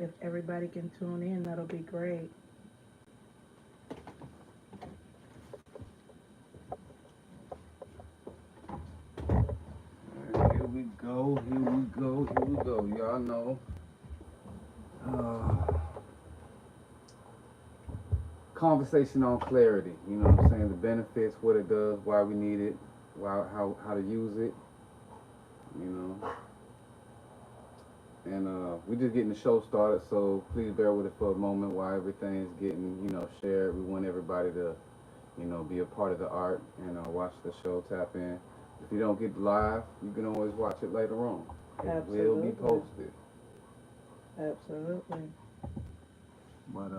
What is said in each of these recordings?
if everybody can tune in, that'll be great. Here we go, here we go, here we go. Y'all know. Conversation on clarity. You know what I'm saying? The benefits, what it does, why we need it, how to use it. You know. And we just getting the show started, so please bear with it for a moment while everything's getting, shared. We want everybody to, be a part of the art and watch the show, tap in. If you don't get live, you can always watch it later on. It will be posted. Absolutely. But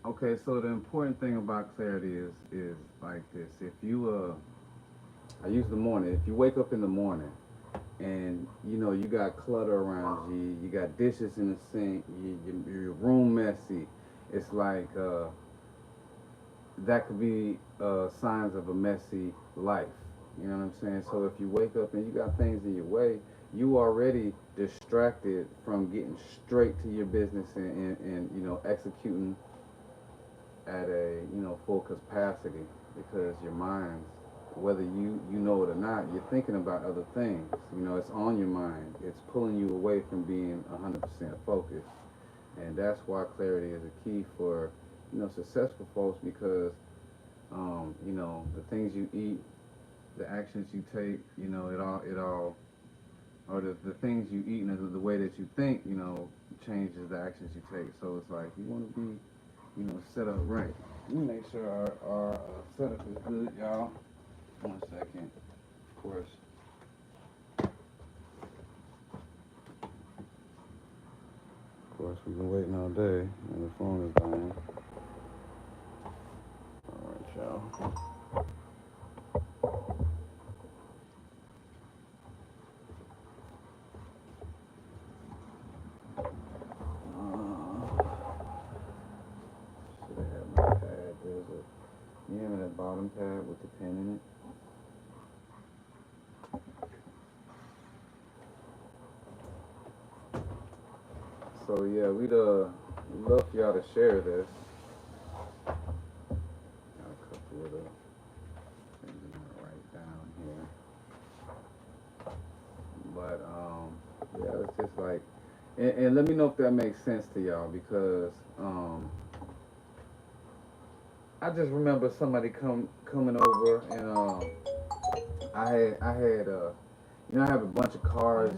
okay, so the important thing about clarity is like this. If you I use the morning. If you wake up in the morning and you got clutter around you, you got dishes in the sink, your room messy, it's like that could be signs of a messy life. You know what I'm saying? So if you wake up and you got things in your way, you already distracted from getting straight to your business and executing at a full capacity, because your mind, whether you know it or not, you're thinking about other things. It's on your mind. It's pulling you away from being 100% focused. And that's why clarity is a key for, successful folks, because, the things you eat, the actions you take, or the things you eat and the way that you think, changes the actions you take. So it's like, you want to be, set up right. Let me make sure our setup is good, y'all. 1 second. Of course. We've been waiting all day and the phone is dying. Alright, y'all. Should have had my pad. There's that bottom pad with the pen in it. So yeah, we'd love for y'all to share this. Got a couple of the things I'm gonna write down here. But yeah, it's just like, and let me know if that makes sense to y'all, because I just remember somebody coming over, and I had I have a bunch of cars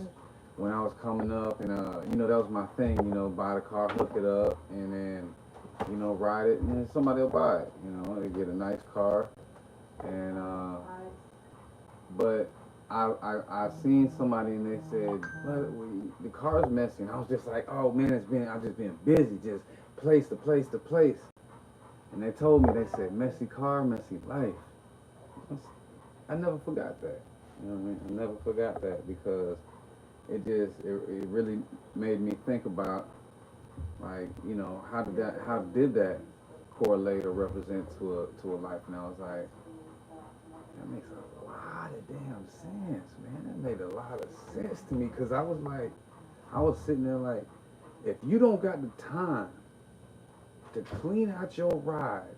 when I was coming up, and that was my thing, buy the car, hook it up, and then ride it, and then somebody will buy it, they get a nice car. And but I seen somebody and they said, but the car's messy, and I was just like, oh man, I've just been busy, just place to place to place. And they told me, they said, messy car, messy life. I never forgot that. You know what I mean? I never forgot that, because it really made me think about, like, how did that correlate or represent to a life? And I was like, that makes a lot of damn sense, man. That made a lot of sense to me, because I was sitting there like, if you don't got the time to clean out your ride,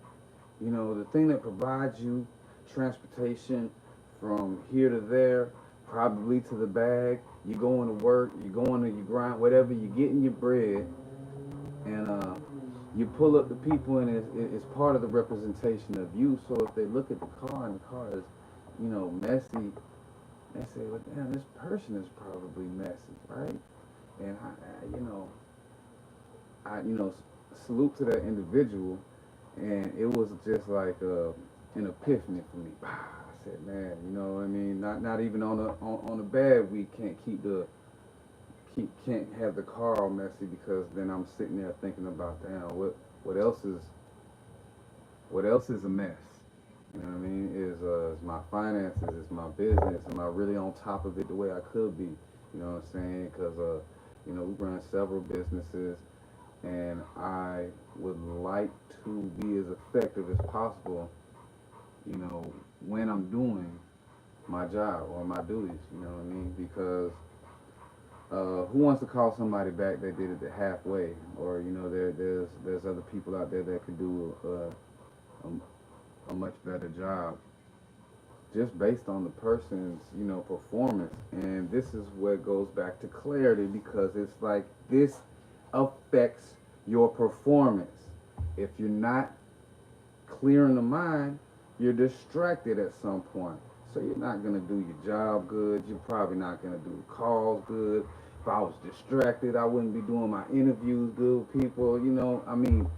the thing that provides you transportation from here to there, probably to the bag, you going to work, you going to your grind, whatever, you getting your bread, and you pull up the people, and it's part of the representation of you. So if they look at the car and the car is, messy, they say, well, damn, this person is probably messy, right? And I salute to that individual, and it was just like an epiphany for me. I said, man, you know what I mean? Not even on a bad week can't have the car all messy, because then I'm sitting there thinking about, damn, what else is a mess? You know what I mean? Is my finances, is my business, am I really on top of it the way I could be? You know what I'm saying? Because we run several businesses, and I would like to be as effective as possible, when I'm doing my job or my duties, you know what I mean? Because Who wants to call somebody back that did it halfway, or there's other people out there that could do a much better job, just based on the person's performance. And this is where it goes back to clarity, because it's like this affects your performance. If you're not clear in the mind, you're distracted at some point. So you're not gonna do your job good. You're probably not gonna do the calls good. If I was distracted, I wouldn't be doing my interviews good with people. I mean,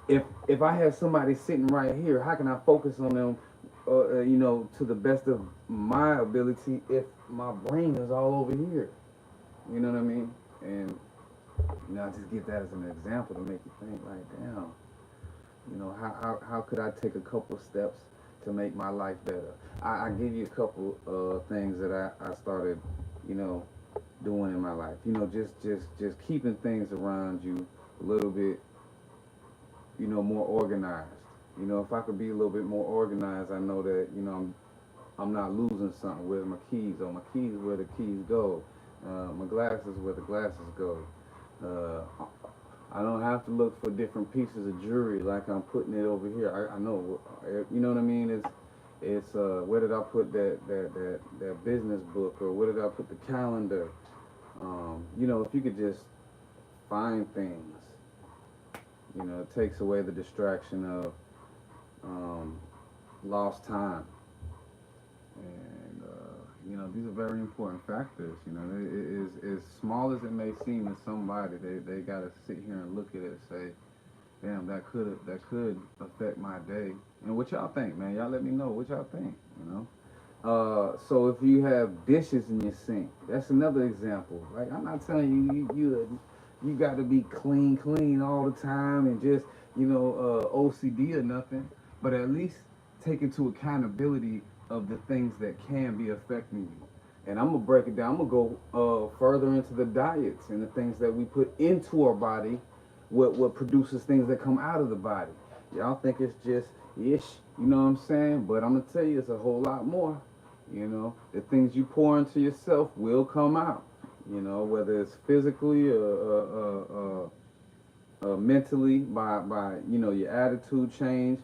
if I have somebody sitting right here, how can I focus on them? To the best of my ability, if my brain is all over here. You know what I mean? And I just give that as an example to make you think, like, damn. How could I take a couple steps to make my life better? I give you a couple things that I started, you know, doing in my life. Just keeping things around you a little bit, more organized. If I could be a little bit more organized, I know that, I'm not losing something. Where my keys? Oh, my keys where the keys go. My glasses where the glasses go. Uh, I don't have to look for different pieces of jewelry like I'm putting it over here. I know, you know what I mean. It's where did I put that business book, or where did I put the calendar? If you could just find things, it takes away the distraction of lost time. And these are very important factors. It is as small as it may seem to somebody, they got to sit here and look at it and say, damn, that could affect my day. And what y'all think, man? Y'all let me know what y'all think. So if you have dishes in your sink, that's another example. Like, I'm not telling you got to be clean all the time and just OCD or nothing, but at least take into accountability of the things that can be affecting you. And I'm gonna break it down. I'm gonna go further into the diets and the things that we put into our body, what produces things that come out of the body. Y'all think it's just ish, you know what I'm saying? But I'm gonna tell you, it's a whole lot more. The things you pour into yourself will come out. Whether it's physically or mentally, by your attitude change.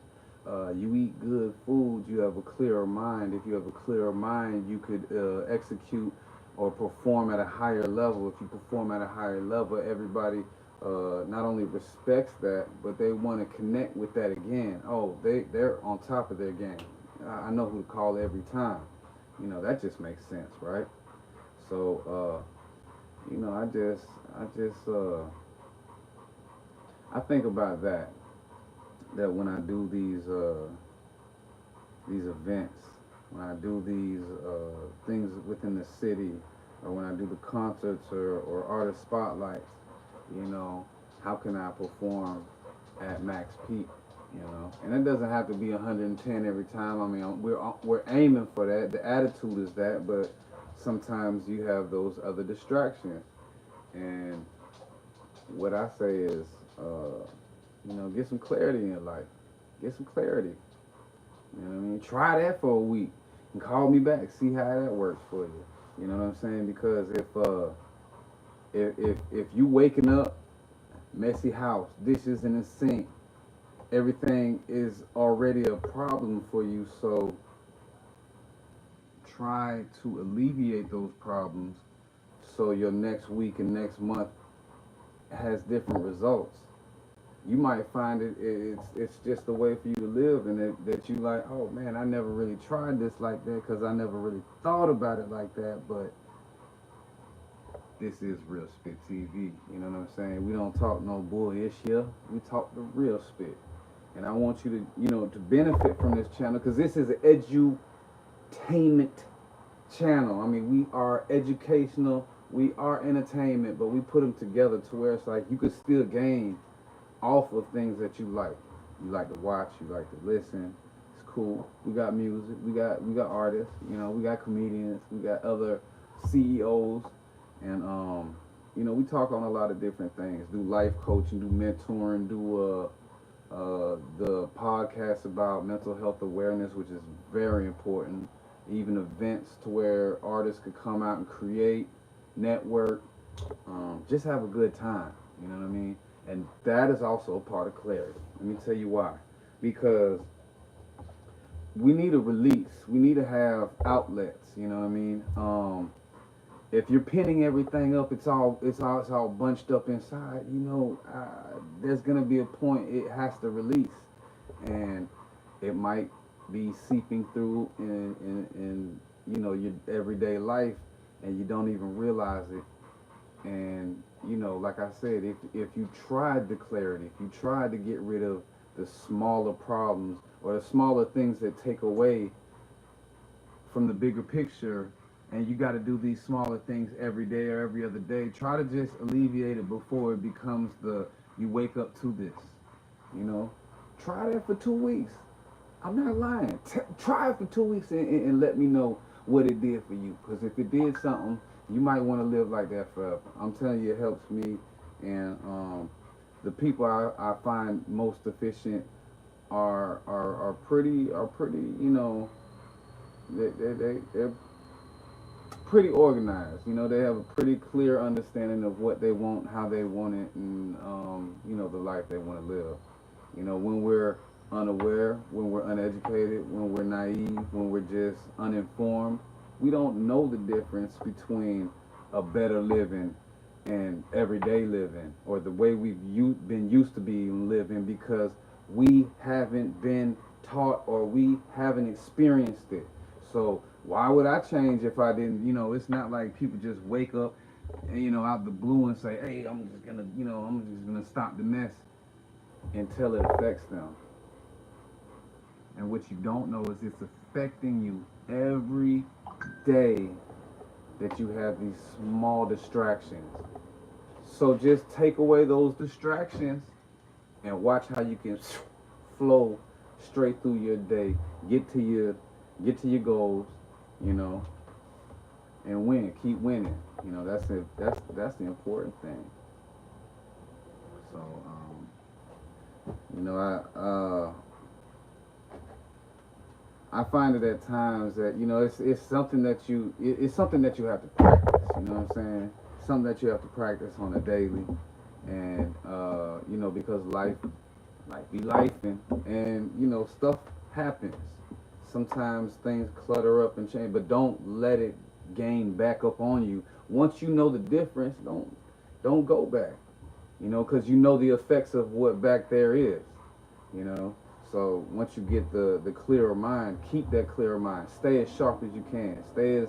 You eat good food, you have a clearer mind. If you have a clearer mind, you could execute or perform at a higher level. If you perform at a higher level, everybody not only respects that, but they want to connect with that again. Oh, they're on top of their game. I know who to call every time. That just makes sense, right? So, I think about that when I do these events, when I do these things within the city, or when I do the concerts or artist spotlights, how can I perform at max peak? And it doesn't have to be 110 every time. I mean, we're aiming for that. The attitude is that, but sometimes you have those other distractions. And what I say is, get some clarity in your life. Get some clarity. You know what I mean? Try that for a week and call me back. See how that works for you. You know what I'm saying? Because if you waking up, messy house, dishes in the sink, everything is already a problem for you. So try to alleviate those problems so your next week and next month has different results. You might find it's just a way for you to live, and that you like, oh man, I never really tried this like that because I never really thought about it like that. But this is Real Spit TV. You know what I'm saying? We don't talk no bullish here. We talk the real spit. And I want you to benefit from this channel, because this is an edutainment channel. I mean, we are educational, we are entertainment, but we put them together to where it's like you could still gain off of things that you like. You like to watch, you like to listen. It's cool. We got music, we got artists, we got comedians, we got other CEOs, and we talk on a lot of different things. Do life coaching, do mentoring, do the podcast about mental health awareness, which is very important. Even events to where artists could come out and create, network, just have a good time. You know what I mean? And that is also a part of clarity. Let me tell you why. Because we need a release. We need to have outlets. You know what I mean? If you're pinning everything up, it's all bunched up inside. There's gonna be a point it has to release, and it might be seeping through in your everyday life, and you don't even realize it. And like I said, if you tried the clarity, if you tried to get rid of the smaller problems or the smaller things that take away from the bigger picture, and you got to do these smaller things every day or every other day, try to just alleviate it before it becomes the you wake up to this. You know, try that for 2 weeks. I'm not lying. Try it for 2 weeks and let me know what it did for you. Because if it did something, you might want to live like that forever. I'm telling you, it helps me. And the people I find most efficient are pretty. They're pretty organized. They have a pretty clear understanding of what they want, how they want it, and the life they want to live. When we're unaware, when we're uneducated, when we're naive, when we're just uninformed, we don't know the difference between a better living and everyday living, or the way been used to be living, because we haven't been taught or we haven't experienced it. So why would I change if I didn't? It's not like people just wake up, out the blue and say, "Hey, I'm just gonna stop the mess," until it affects them. And what you don't know is it's affecting you every day that you have these small distractions. So just take away those distractions and watch how you can flow straight through your day, get to your goals, you know, and win, keep winning. That's it. That's the important thing. So, you know, I find it at times that it's something that it's something that you have to practice. You know what I'm saying? Something that you have to practice on a daily, and because life be life, and stuff happens. Sometimes things clutter up and change, but don't let it gain back up on you. Once you know the difference, don't go back. Because you know the effects of what back there is. You know. So once you get the clearer mind, keep that clearer mind. Stay as sharp as you can. Stay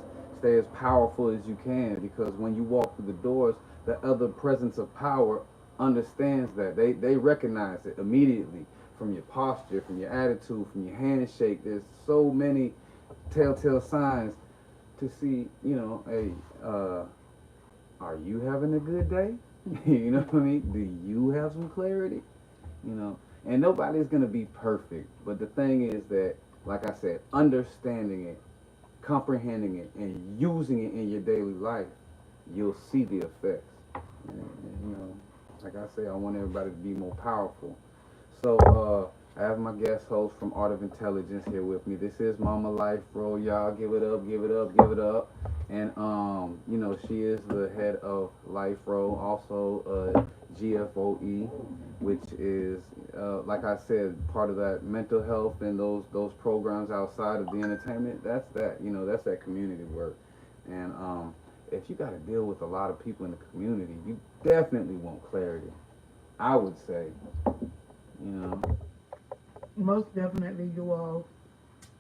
as powerful as you can, because when you walk through the doors, the other presence of power understands that. They recognize it immediately from your posture, from your attitude, from your handshake. There's so many telltale signs to see, hey, are you having a good day? You know what I mean? Do you have some clarity? You know, and nobody's gonna be perfect. But the thing is that, like I said, understanding it, comprehending it, and using it in your daily life, you'll see the effects. And, like I say, I want everybody to be more powerful. So I have my guest host from Art of Intelligence here with me. This is Mama Life, bro. Y'all give it up, give it up, give it up. And she is the head of Life Row, also GFOE, which is like I said, part of that mental health and those programs outside of the entertainment. That's that community work. And if you got to deal with a lot of people in the community, you definitely want clarity. I would say, you know, Most definitely, you all.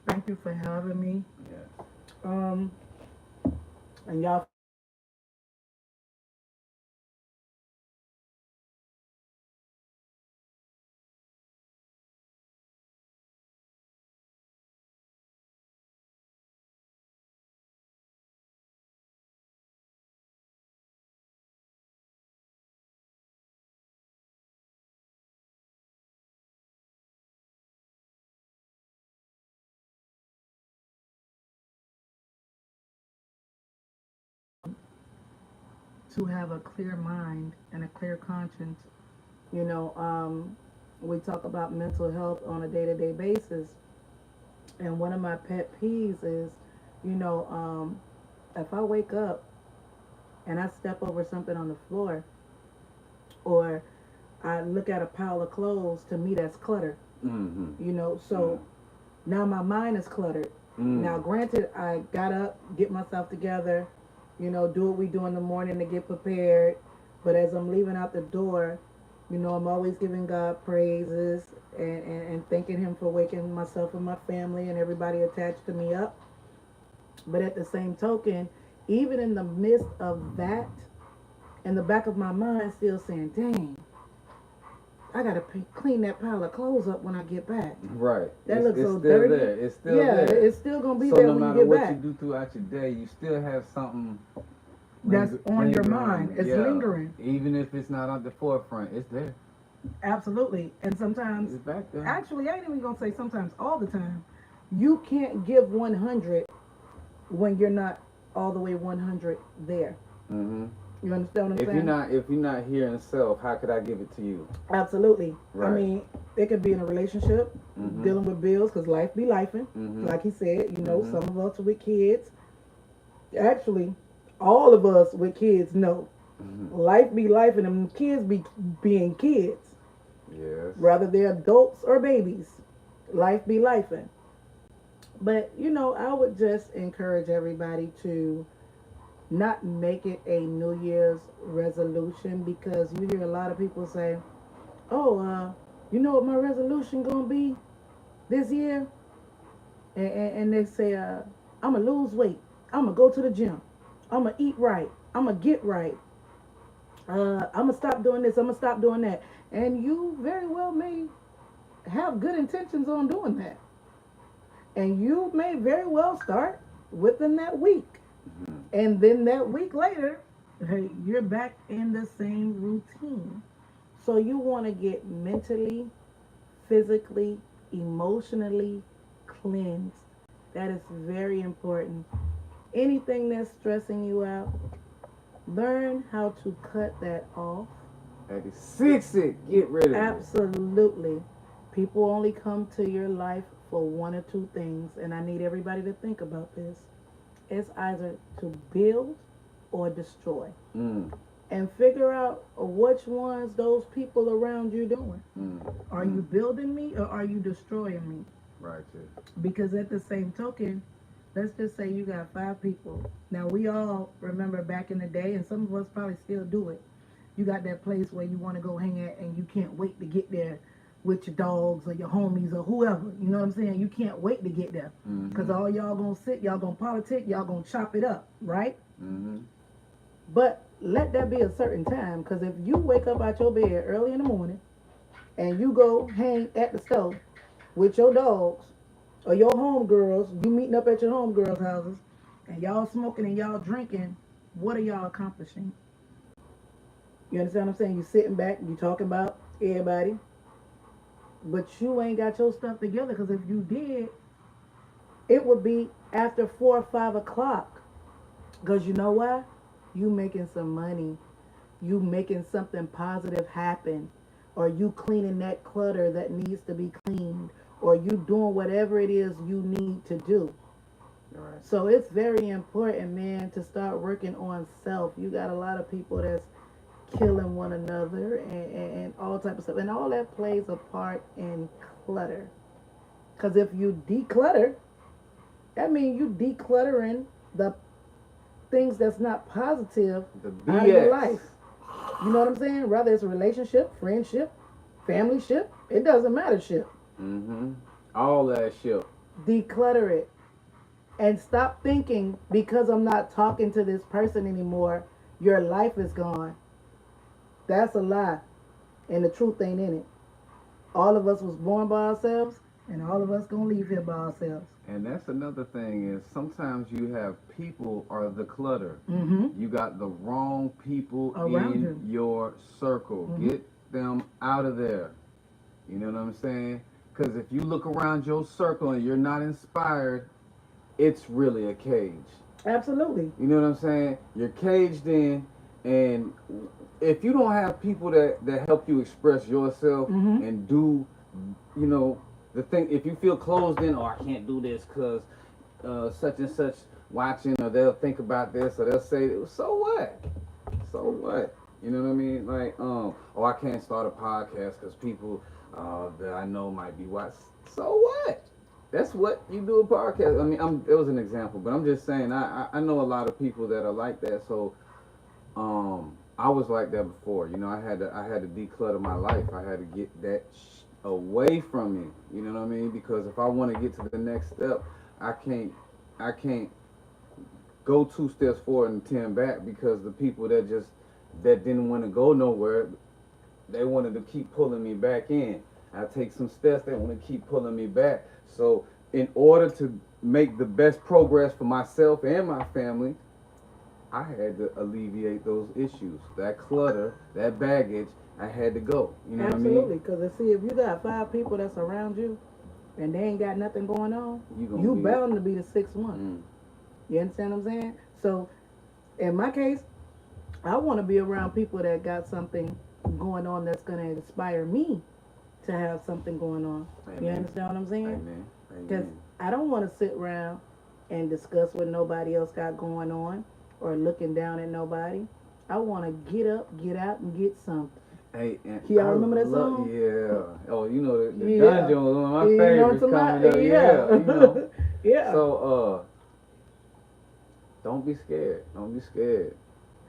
Thank you for having me. yeah. Um, and y'all to have a clear mind and a clear conscience. You know, we talk about mental health on a day-to-day basis, and one of my pet peeves is, you know, if I wake up and I step over something on the floor, or I look at a pile of clothes, to me that's clutter. You know, so now my mind is cluttered. Now, granted, I got up, get myself together, you know, do what we do in the morning to get prepared. But as I'm leaving out the door, you know, I'm always giving God praises and thanking Him for waking myself and my family and everybody attached to me up. But at the same token, even in the midst of that, in the back of my mind, still saying, dang, I gotta clean that pile of clothes up when I get back. Right. That looks it's so still dirty. there. It's still yeah, there. it's still gonna be so there no when you matter get what back. you do throughout your day, you still have something That's on your lingering. mind. It's lingering. Even if it's not at the forefront, it's there. Absolutely. And sometimes, It's back there. actually, I ain't even gonna say sometimes, all the time, you can't give 100 when you're not all the way 100 there. You understand what I'm saying? If you're not hearing self, how could I give it to you? Absolutely. Right. I mean, it could be in a relationship, dealing with bills, because life be lifing. Like he said, you know, some of us with kids. Actually, all of us with kids know life be life, and them kids be being kids. Yes. Whether they're adults or babies, life be lifing. But you know, I would just encourage everybody to not make it a New Year's resolution, because you hear a lot of people say, "Oh, you know what my resolution gonna be this year?" And they say, "I'm gonna lose weight. I'm gonna go to the gym. I'm gonna eat right. I'm gonna get right. I'm gonna stop doing this. I'm gonna stop doing that." And you very well may have good intentions on doing that, and you may very well start within that week, and then that week later, hey, you're back in the same routine. So you want to get mentally, physically, emotionally cleansed. That is very important. Anything that's stressing you out, learn how to cut that off. 86 it. Get rid of it. Absolutely. People only come to your life for one or two things, and I need everybody to think about this. It's either to build or destroy. And figure out which ones those people around you doing. Are you building me or are you destroying me? Right. Because at the same token, let's just say you got 5 people. Now we all remember back in the day, and some of us probably still do it. You got that place where you want to go hang at, and you can't wait to get there with your dogs or your homies or whoever. You know what I'm saying? You can't wait to get there, because all y'all gonna sit, y'all gonna politic, y'all gonna chop it up, right? But let that be a certain time, because if you wake up out your bed early in the morning and you go hang at the stove with your dogs or your homegirls, you meeting up at your homegirls' houses, and y'all smoking and y'all drinking, what are y'all accomplishing? You understand what I'm saying? You sitting back, you talking about everybody, but you ain't got your stuff together, because if you did, it would be after 4 or 5 o'clock. Because you know why? You making some money. You making something positive happen. Or you cleaning that clutter that needs to be cleaned. Or you doing whatever it is you need to do. Right. So it's very important, man, to start working on self. You got a lot of people that's killing one another and all type of stuff. And all that plays a part in clutter. Because if you declutter, that means you decluttering the things that's not positive out of your life. You know what I'm saying? Whether it's a relationship, friendship, family ship, it doesn't matter ship. All that shit. Declutter it. And stop thinking, because I'm not talking to this person anymore, your life is gone. That's a lie. And the truth ain't in it. All of us was born by ourselves, and all of us gonna leave here by ourselves. And that's another thing, is sometimes you have people are the clutter. You got the wrong people around in your circle. Get them out of there. You know what I'm saying? Because if you look around your circle and you're not inspired, it's really a cage. Absolutely. You know what I'm saying? You're caged in, and if you don't have people that help you express yourself and do, you know, the thing, if you feel closed in, oh, I can't do this because such and such watching, or they'll think about this, or they'll say, so what? So what? You know what I mean? Like, oh, I can't start a podcast because people that I know might be watching. So what? That's what you do a podcast. I mean, it was an example, but I'm just saying I know a lot of people that are like that. So I was like that before. You know, I had to declutter my life. I had to get that away from me. You know what I mean? Because if I want to get to the next step, I can't I can't go 2 steps forward and 10 back because the people that didn't want to go nowhere, they wanted to keep pulling me back in. I take some steps, they want to keep pulling me back. So in order to make the best progress for myself and my family, I had to alleviate those issues, that clutter, that baggage. I had to go. You know Absolutely, what because see, if you got 5 people that's around you and they ain't got nothing going on, I mean? you bound to be the sixth one. Mm. You understand what I'm saying? So, in my case, I want to be around people that got something going on that's going to inspire me to have something going on. Amen. You understand what I'm saying? Amen. Because I don't want to sit around and discuss what nobody else got going on or looking down at nobody. I want to get up, get out, and get something. Hey, and Y'all remember that song? Yeah. Oh, you know the Yeah. dungeon was one of my You know favorites what I'm coming talking up. about? Yeah. You know. Yeah. So don't be scared. Don't be scared.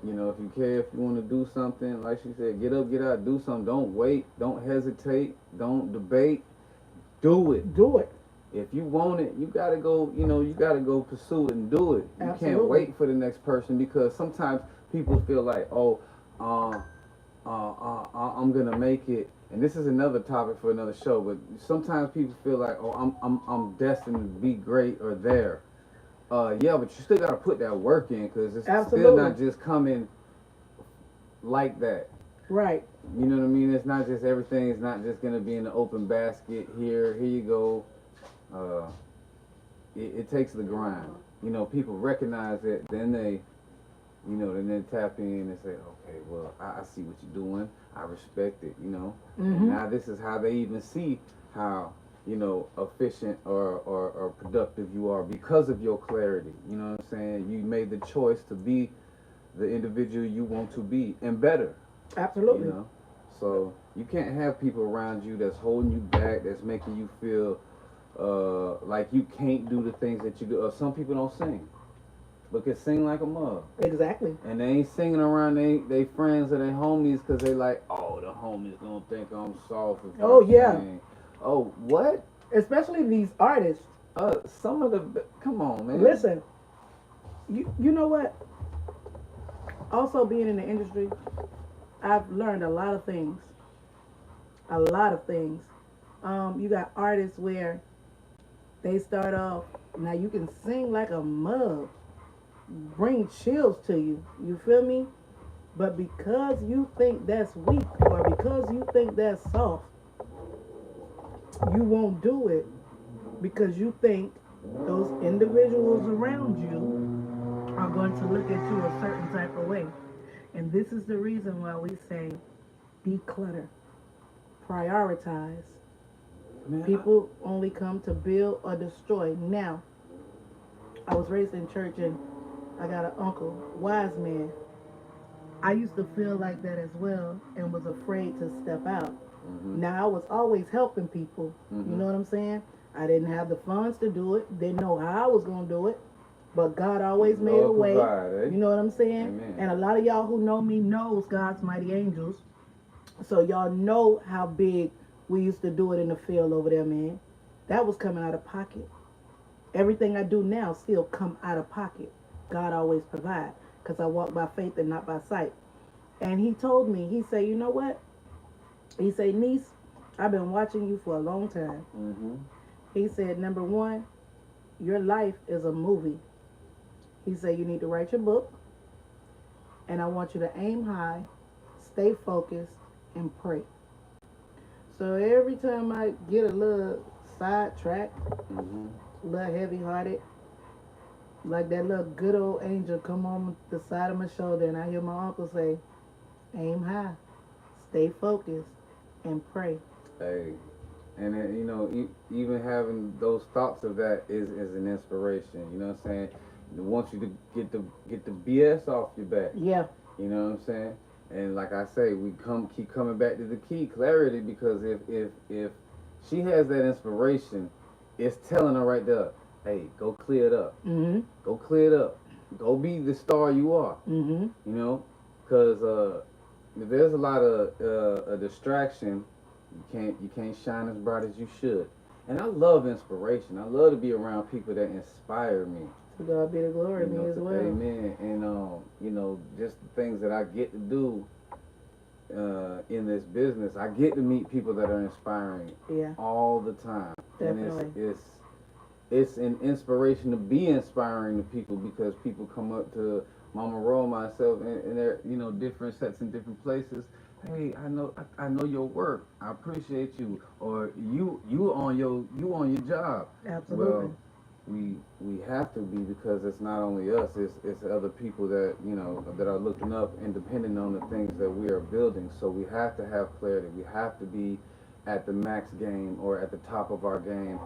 You know, if you care, if you want to do something, like she said, get up, get out, do something. Don't wait. Don't hesitate. Don't debate. Do it. Do it. If you want it, you gotta go. You know, you gotta go pursue it and do it. You Absolutely. can't wait for the next person because sometimes people feel like, oh, I'm gonna make it. And this is another topic for another show. But sometimes people feel like, oh, I'm destined to be great or there. Yeah, but you still gotta put that work in because it's still not just coming like that. Right. You know what I mean? It's not just everything. It's not just gonna be in the open basket. Here you go. It takes the grind. You know, people recognize it, then they tap in and say, okay, well, I see what you're doing. I respect it. You know, and now this is how they even see how efficient or productive you are because of your clarity. You know what I'm saying? You made the choice to be the individual you want to be and better. Absolutely. You know, so you can't have people around you that's holding you back, that's making you feel like you can't do the things that you do. Some people don't sing, but can sing like a mug. Exactly. And they ain't singing around they friends or they homies because they like, oh, the homies gonna think I'm soft. Oh yeah. Sing. Oh, what? Especially these artists. Some of the come on, man. Listen, you know what? Also being in the industry, I've learned a lot of things. A lot of things. You got artists where they start off. Now you can sing like a mug, bring chills to you. You feel me? But because you think that's weak or because you think that's soft, you won't do it because you think those individuals around you are going to look at you a certain type of way. And this is the reason why we say declutter, prioritize. Man, People only come to build or destroy. Now, I was raised in church and I got an uncle, wise man. I used to feel like that as well and was afraid to step out. Now I was always helping people. You know what I'm saying? I didn't have the funds to do it, didn't know how I was going to do it, but God always made a way. Provide, You know what I'm saying? Amen. And a lot of y'all who know me knows God's mighty angels. So y'all know how big we used to do it in the field over there, man. That was coming out of pocket. Everything I do now still come out of pocket. God always provide because I walk by faith and not by sight. And he told me, he said, you know what? He said, niece, I've been watching you for a long time. He said, number one, your life is a movie. He said, you need to write your book. And I want you to aim high, stay focused, and pray. So every time I get a little sidetracked, a little heavy-hearted, like that little good old angel come on the side of my shoulder and I hear my uncle say, aim high, stay focused, and pray. Hey, and then, even having those thoughts of that is an inspiration. You know what I'm saying? They want you to get the BS off your back. Yeah. You know what I'm saying? And like I say, we keep coming back to the key, clarity, because if she has that inspiration, it's telling her right there, hey, go clear it up. Mm-hmm. Go clear it up. Go be the star you are. Mm-hmm. You know, because there's a lot of a distraction. You can't shine as bright as you should. And I love inspiration. I love to be around people that inspire me. To God be the glory, You me know, as well. amen. And just the things that I get to do in this business, I get to meet people that are inspiring Yeah, all the time, definitely. and it's an inspiration to be inspiring to people because people come up to Mama Roll, myself, and they're different sets in different places. Hey, I know your work. I appreciate you, or you on your job. Absolutely. Well, we have to be because it's not only us, it's other people that that are looking up and depending on the things that we are building. So we have to have clarity. We have to be at the max game or at the top of our game.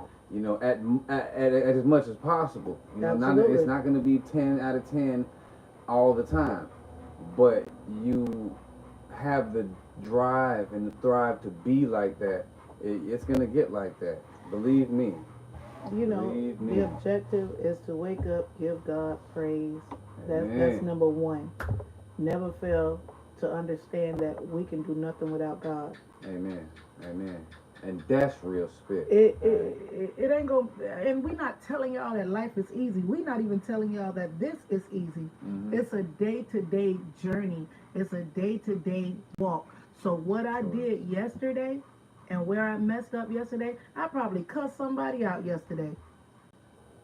At as much as possible. It's Absolutely. not going to be 10 out of 10 all the time, but you have the drive and the thrive to be like that. It's going to get like that. Believe me. Believe The me. objective is to wake up, give God praise. That's Amen. number one. Never fail to understand that we can do nothing without God. Amen. Amen. And that's real spit. It ain't gonna, and we're not telling y'all that life is easy. We're not even telling y'all that this is easy. Mm-hmm. It's a day-to-day journey. It's a day-to-day walk. So what I Sure. did yesterday and where I messed up yesterday, I probably cussed somebody out yesterday.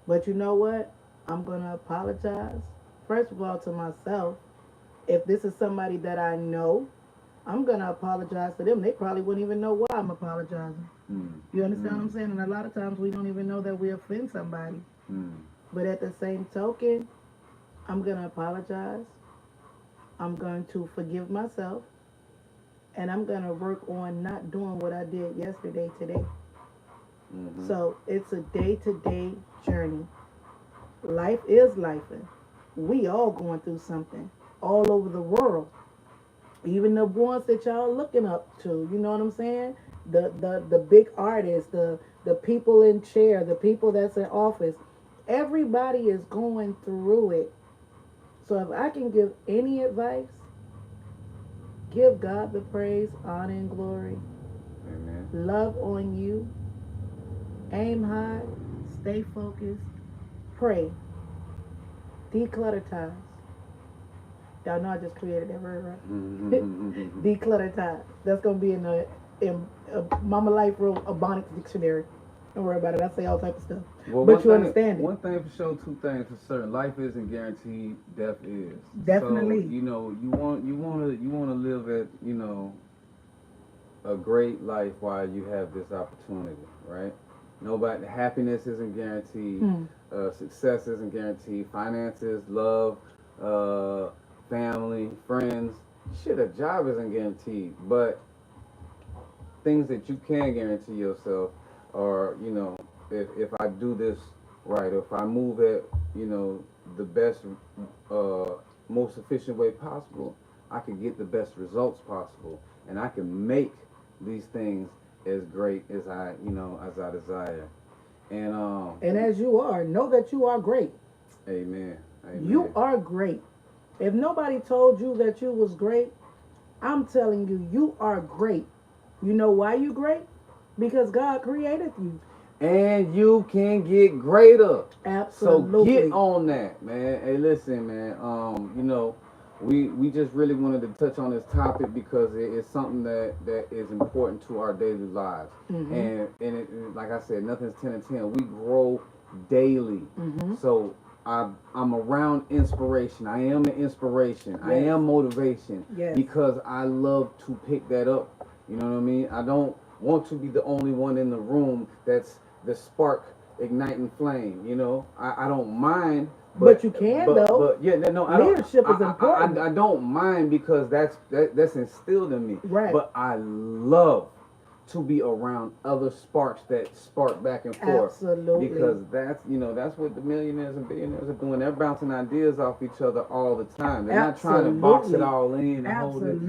But you know what? I'm gonna apologize. First of all to myself. If this is somebody that I know, I'm gonna apologize to them. They probably wouldn't even know why I'm apologizing. Mm. You understand what I'm Mm. saying? And a lot of times we don't even know that we offend somebody. Mm. But at the same token, I'm going to apologize. I'm going to forgive myself. And I'm going to work on not doing what I did yesterday today. Mm-hmm. So it's a day to day journey. Life is life. We all going through something all over the world. Even the ones that y'all looking up to, you know what I'm saying? The big artists, the people in chair, the people that's in office, everybody is going through it. So if I can give any advice, give God the praise, honor, and glory. Amen. Love on you. Aim high. Stay focused. Pray. Declutter ties. Y'all know I just created that word, right? Declutter ties. That's gonna be in the Mama Life Room, a Bonics dictionary. Don't worry about it. I say all type of stuff, Well, but you understand it. One thing for sure, two things for certain. Life isn't guaranteed. Death is. Definitely. So you wanna live at a great life while you have this opportunity, right? Nobody happiness isn't guaranteed. Hmm. Success isn't guaranteed. Finances, love, uh, family, friends. Shit, a job isn't guaranteed. But things that you can guarantee yourself are, if I do this right, or if I move at, the best, uh, most efficient way possible, I can get the best results possible, and I can make these things as great as I desire. And And as you are, know that you are great. amen, You amen. are great. If nobody told you that you was great, I'm telling you, you are great. You know why you great? Because God created you. And you can get greater. So get Absolutely. on that, man. Hey, listen, man. We just really wanted to touch on this topic because it is something that is important to our daily lives. Mm-hmm. And like I said, nothing's 10 and 10. We grow daily. Mm-hmm. So I'm around inspiration. I am an inspiration. I Yes. am motivation Yes. because I love to pick that up. You know what I mean? I don't want to be the only one in the room that's the spark igniting flame. I don't mind. But you can though. But yeah, no, I don't. Leadership is important. I don't mind because that's instilled in me. Right. But I love to be around other sparks that spark back and forth. Absolutely. Because that's that's what the millionaires and billionaires are doing. They're bouncing ideas off each other all the time. They're not trying to box it all in and hold it.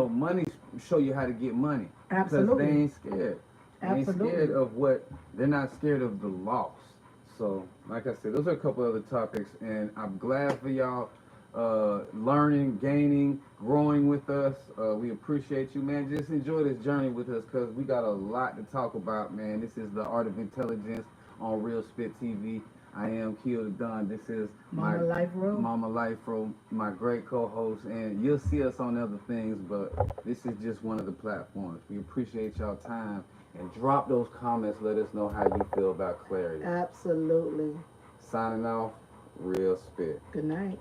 Money show you how to get money. Because they ain't scared. They ain't scared of what. They're not scared of the loss. So, like I said, those are a couple other topics, and I'm glad for y'all learning, gaining, growing with us. We appreciate you, man. Just enjoy this journey with us because we got a lot to talk about, man. This is the Art of Intelligence on Real Spit TV. I am Keel the Don. This is Mama Life Row. Mama Life Row, my great co-host, and you'll see us on other things, but this is just one of the platforms. We appreciate y'all time, and drop those comments. Let us know how you feel about clarity. Absolutely. Signing off, Real Spit. Good night.